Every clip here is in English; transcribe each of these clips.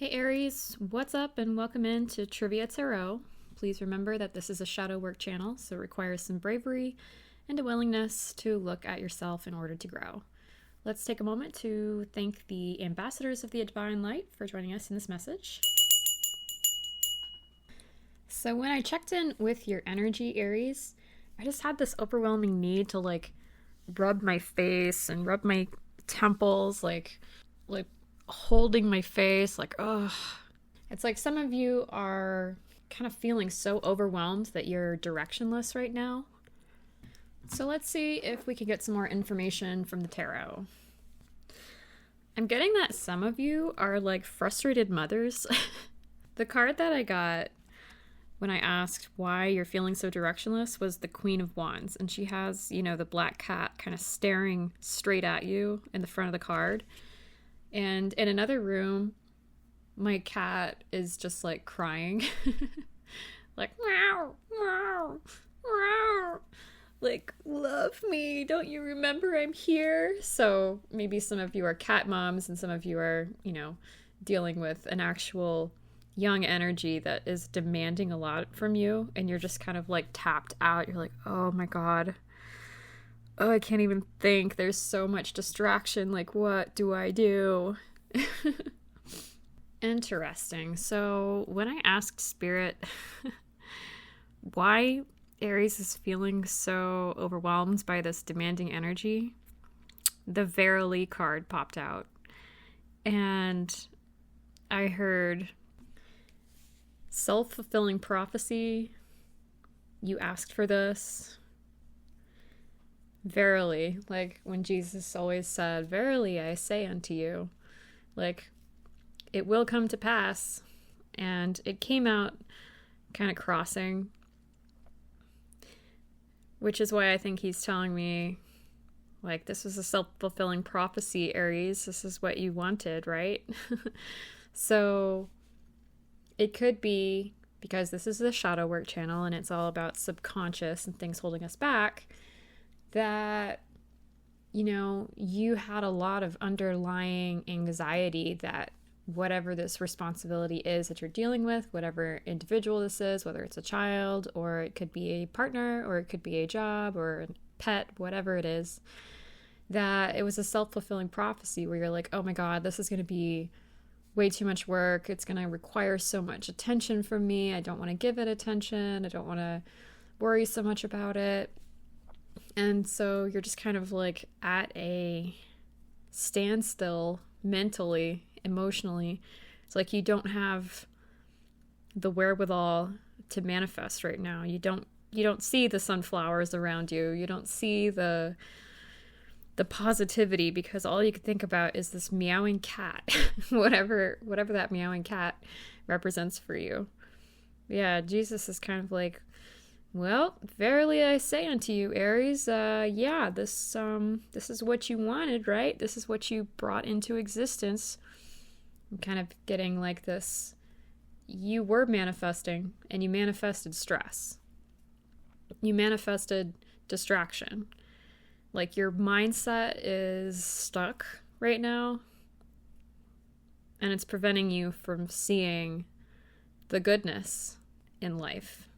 Hey Aries, what's up and welcome in to Trivia Tarot. Please remember that this is a shadow work channel, so it requires some bravery and a willingness to look at yourself in order to grow. Let's take a moment to thank the ambassadors of the Divine Light for joining us in this message. So when I checked in with your energy, Aries, I just had this overwhelming need to rub my face and rub my temples, like holding my face, ugh. It's like some of you are kind of feeling so overwhelmed that you're directionless right now. So let's see if we can get some more information from the tarot. I'm getting that some of you are like frustrated mothers. The card that I got when I asked why you're feeling so directionless was the Queen of Wands, and she has, the black cat kind of staring straight at you in the front of the card. And in another room, my cat is just like crying. Like, meow, meow, meow. Like, love me. Don't you remember I'm here? So maybe some of you are cat moms and some of you are, dealing with an actual young energy that is demanding a lot from you. And you're just kind of like tapped out. You're like, oh my God. Oh, I can't even think. There's so much distraction. Like, what do I do? Interesting. So when I asked Spirit why Aries is feeling so overwhelmed by this demanding energy, the Verily card popped out. And I heard self-fulfilling prophecy. You asked for this. Verily, like when Jesus always said, verily I say unto you, like it will come to pass. And it came out kind of crossing, which is why I think he's telling me, like, this was a self-fulfilling prophecy, Aries. This is what you wanted, right? So it could be because this is the shadow work channel and it's all about subconscious and things holding us back, that, you had a lot of underlying anxiety that whatever this responsibility is that you're dealing with, whatever individual this is, whether it's a child or it could be a partner or it could be a job or a pet, whatever it is, that it was a self-fulfilling prophecy where you're like, oh my God, this is going to be way too much work. It's going to require so much attention from me. I don't want to give it attention. I don't want to worry so much about it. And so you're just kind of like at a standstill mentally, emotionally. It's like you don't have the wherewithal to manifest right now. You don't see the sunflowers around you. You don't see the positivity, because all you can think about is this meowing cat, whatever that meowing cat represents for you. Yeah, Jesus is kind of like, well, verily I say unto you, Aries, this is what you wanted, right? This is what you brought into existence. I'm kind of getting like this, you were manifesting, and you manifested stress. You manifested distraction. Like, your mindset is stuck right now, and it's preventing you from seeing the goodness in life.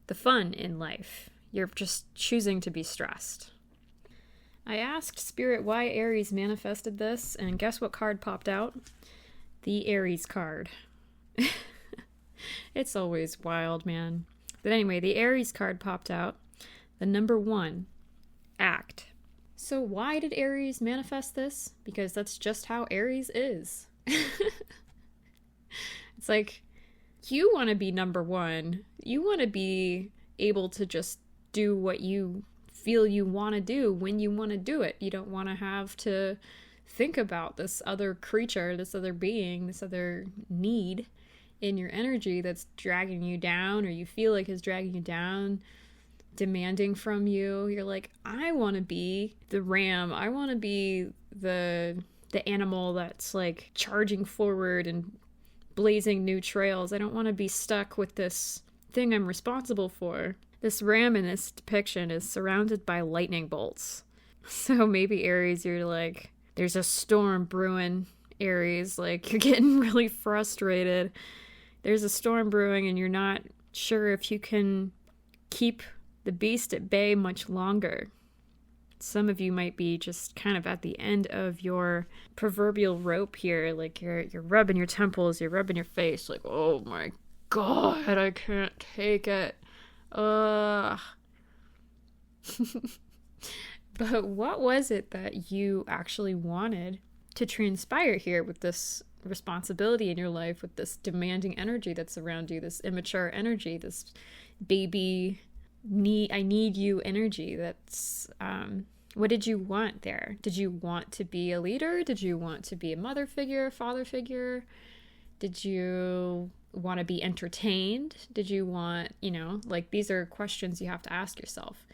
The fun in life. You're just choosing to be stressed. I asked Spirit why Aries manifested this, and guess what card popped out? The Aries card. It's always wild, man. But anyway, the Aries card popped out. The number 1, act. So why did Aries manifest this? Because that's just how Aries is. It's like, you want to be number 1. You want to be able to just do what you feel you want to do when you want to do it. You don't want to have to think about this other creature, this other being, this other need in your energy that's dragging you down, or you feel like is dragging you down, demanding from you. You're like, I want to be the ram. I want to be the animal that's like charging forward and blazing new trails. I don't want to be stuck with this thing I'm responsible for. This ram in this depiction is surrounded by lightning bolts. So maybe Aries, you're like, there's a storm brewing Aries. Like, you're getting really frustrated. There's a storm brewing and you're not sure if you can keep the beast at bay much longer. Some of you might be just kind of at the end of your proverbial rope here. Like, you're rubbing your temples, you're rubbing your face, like, oh my god, I can't take it. Ugh. But what was it that you actually wanted to transpire here with this responsibility in your life, with this demanding energy that's around you, this immature energy, this baby I need you energy? That's what did you want there? Did you want to be a leader? Did you want to be a mother figure, father figure? Did you want to be entertained? Did you want, like, these are questions you have to ask yourself.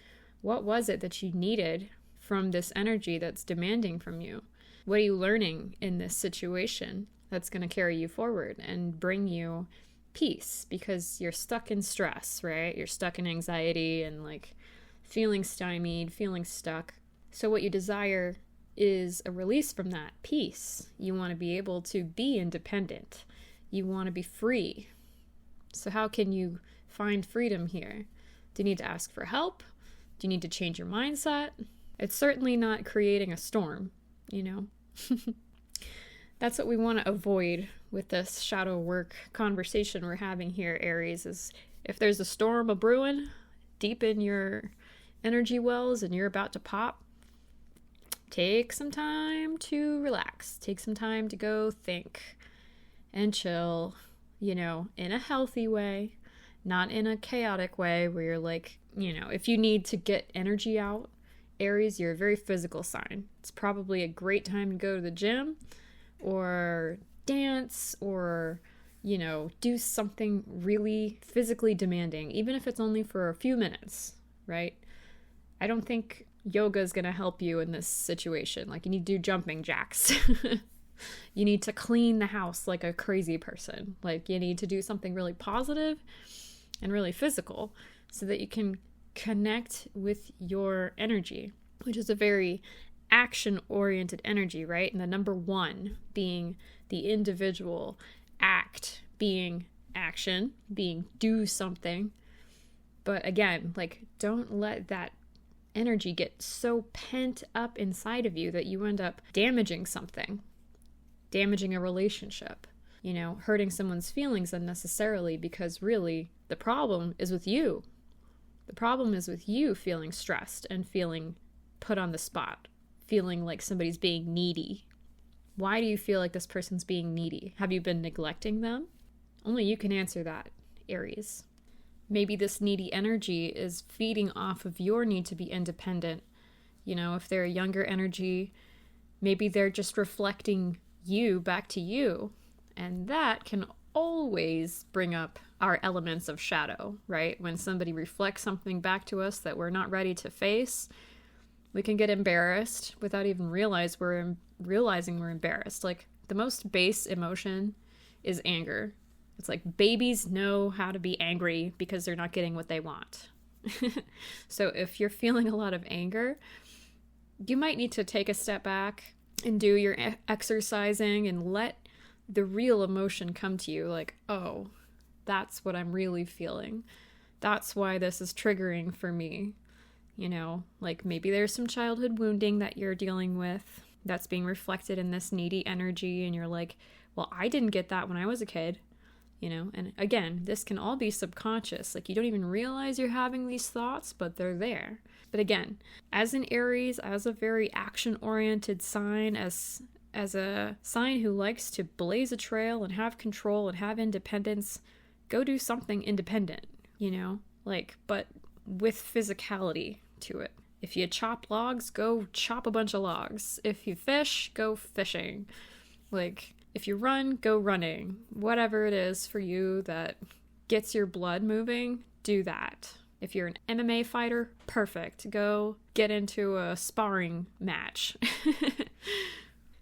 What was it that you needed from this energy that's demanding from you? What are you learning in this situation that's going to carry you forward and bring you peace? Because you're stuck in stress, right? You're stuck in anxiety and like feeling stymied, feeling stuck. So what you desire is a release from that, peace. You want to be able to be independent. You want to be free. So how can you find freedom here? Do you need to ask for help? Do you need to change your mindset? It's certainly not creating a storm, That's what we want to avoid with this shadow work conversation we're having here, Aries, is if there's a storm a brewing deep in your energy wells and you're about to pop, take some time to relax. Take some time to go think and chill, in a healthy way, not in a chaotic way where you're like, if you need to get energy out, Aries, you're a very physical sign. It's probably a great time to go to the gym or dance or, do something really physically demanding, even if it's only for a few minutes, right? I don't think yoga is going to help you in this situation. Like, you need to do jumping jacks. You need to clean the house like a crazy person. Like, you need to do something really positive and really physical so that you can connect with your energy, which is a very action-oriented energy, right? And the number one being the individual act, being action, being do something. But again, like, don't let that energy get so pent up inside of you that you end up damaging something, damaging a relationship, hurting someone's feelings unnecessarily, because really the problem is with you. The problem is with you feeling stressed and feeling put on the spot, feeling like somebody's being needy. Why do you feel like this person's being needy? Have you been neglecting them? Only you can answer that, Aries. Maybe this needy energy is feeding off of your need to be independent. If they're a younger energy, maybe they're just reflecting you back to you. And that can always bring up our elements of shadow, right? When somebody reflects something back to us that we're not ready to face, we can get embarrassed without even realizing we're embarrassed. Like, the most base emotion is anger. It's like babies know how to be angry because they're not getting what they want. So if you're feeling a lot of anger, you might need to take a step back and do your exercising and let the real emotion come to you. Like, oh, that's what I'm really feeling. That's why this is triggering for me. Like, maybe there's some childhood wounding that you're dealing with that's being reflected in this needy energy. And you're like, well, I didn't get that when I was a kid. And again, this can all be subconscious. Like, you don't even realize you're having these thoughts, but they're there. But again, as an Aries, as a very action-oriented sign, as a sign who likes to blaze a trail and have control and have independence, go do something independent, but with physicality to it. If you chop logs, go chop a bunch of logs. If you fish, go fishing. Like, if you run, go running. Whatever it is for you that gets your blood moving, do that. If you're an MMA fighter, perfect. Go get into a sparring match.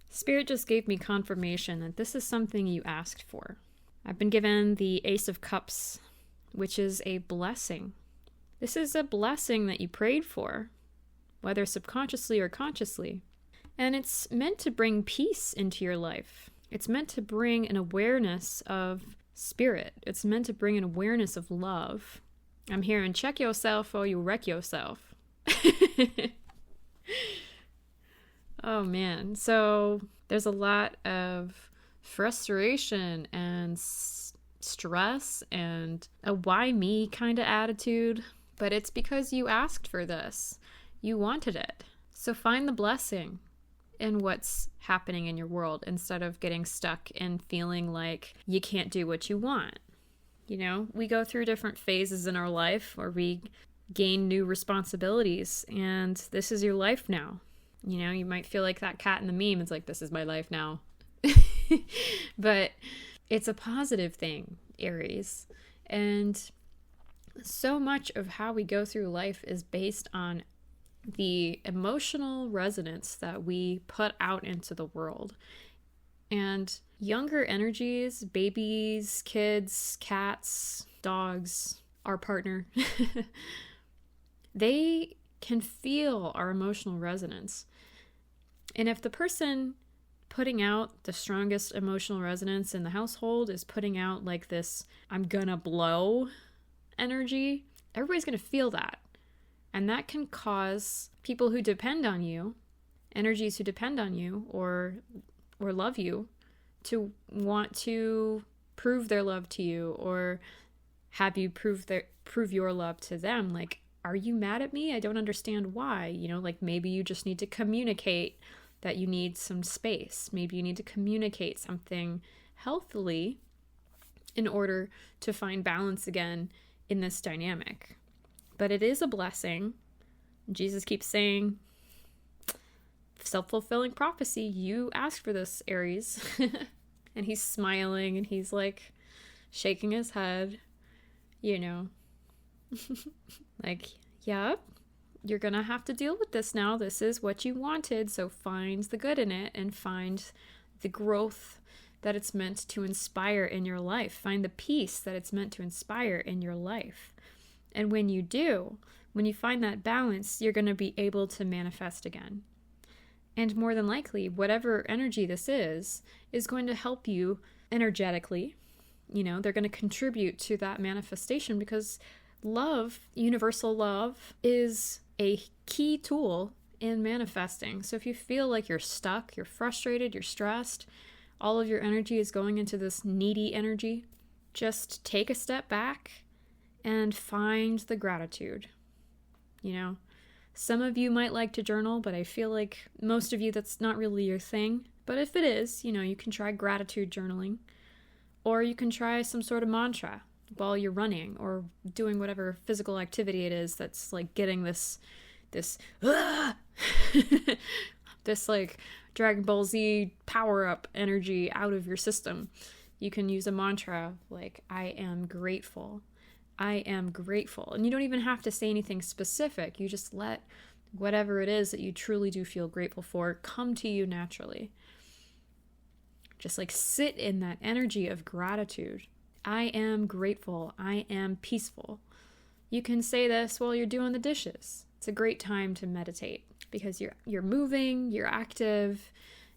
Spirit just gave me confirmation that this is something you asked for. I've been given the Ace of Cups, which is a blessing. This is a blessing that you prayed for, whether subconsciously or consciously. And it's meant to bring peace into your life. It's meant to bring an awareness of spirit. It's meant to bring an awareness of love. I'm hearing check yourself or you wreck yourself. Oh man. So there's a lot of frustration and stress and a why me kind of attitude, but it's because you asked for this. You wanted it. So find the blessing in what's happening in your world instead of getting stuck and feeling like you can't do what you want. You know, we go through different phases in our life where we gain new responsibilities, and this is your life now. You know, you might feel like that cat in the meme. It's like, this is my life now. But it's a positive thing, Aries. And so much of how we go through life is based on the emotional resonance that we put out into the world. And younger energies, babies, kids, cats, dogs, our partner, they can feel our emotional resonance. And if the person putting out the strongest emotional resonance in the household is putting out like this, I'm gonna blow energy, everybody's gonna feel that. And that can cause people who depend on you, energies who depend on you or love you, to want to prove their love to you or have you prove your love to them. Like, are you mad at me? I don't understand why. You know, like maybe you just need to communicate that you need some space. Maybe you need to communicate something healthily in order to find balance again in this dynamic. But it is a blessing. Jesus keeps saying, self-fulfilling prophecy, you asked for this, Aries. And he's smiling and he's like shaking his head, you know. Like, yeah, you're gonna have to deal with this now. This is what you wanted, so find the good in it and find the growth that it's meant to inspire in your life. Find the peace that it's meant to inspire in your life. And when you do, when you find that balance, you're going to be able to manifest again. And more than likely, whatever energy this is going to help you energetically. You know, they're going to contribute to that manifestation because love, universal love, is a key tool in manifesting. So if you feel like you're stuck, you're frustrated, you're stressed, all of your energy is going into this needy energy, just take a step back and find the gratitude. You know, some of you might like to journal, but I feel like most of you, that's not really your thing. But if it is, you know, you can try gratitude journaling, or you can try some sort of mantra while you're running or doing whatever physical activity it is that's like getting this this like Dragon Ball Z power-up energy out of your system. You can use a mantra like, I am grateful. I am grateful. And you don't even have to say anything specific. You just let whatever it is that you truly do feel grateful for come to you naturally. Just like sit in that energy of gratitude. I am grateful. I am peaceful. You can say this while you're doing the dishes. It's a great time to meditate because you're moving, you're active,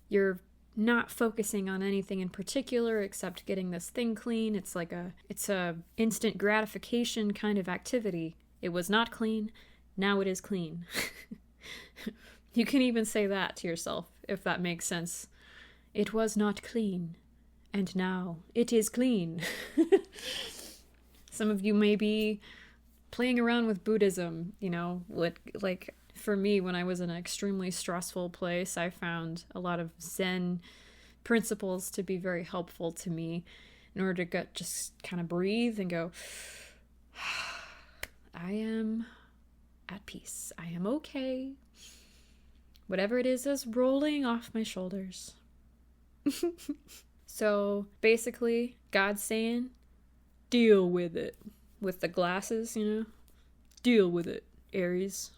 you're not focusing on anything in particular except getting this thing clean. It's a instant gratification kind of activity. It was not clean, now it is clean. You can even say that to yourself if that makes sense. It was not clean, and now it is clean. Some of you may be playing around with Buddhism, you know, like for me, when I was in an extremely stressful place, I found a lot of Zen principles to be very helpful to me in order to just kind of breathe and go, I am at peace. I am okay. Whatever it is rolling off my shoulders. So basically, God's saying, deal with it. With the glasses, you know? Deal with it, Aries.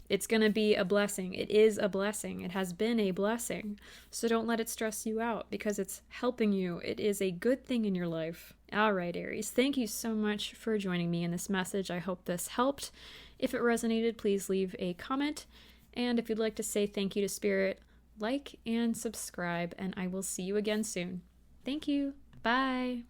It's going to be a blessing. It is a blessing. It has been a blessing. So don't let it stress you out because it's helping you. It is a good thing in your life. All right, Aries. Thank you so much for joining me in this message. I hope this helped. If it resonated, please leave a comment. And if you'd like to say thank you to Spirit, like and subscribe, and I will see you again soon. Thank you. Bye.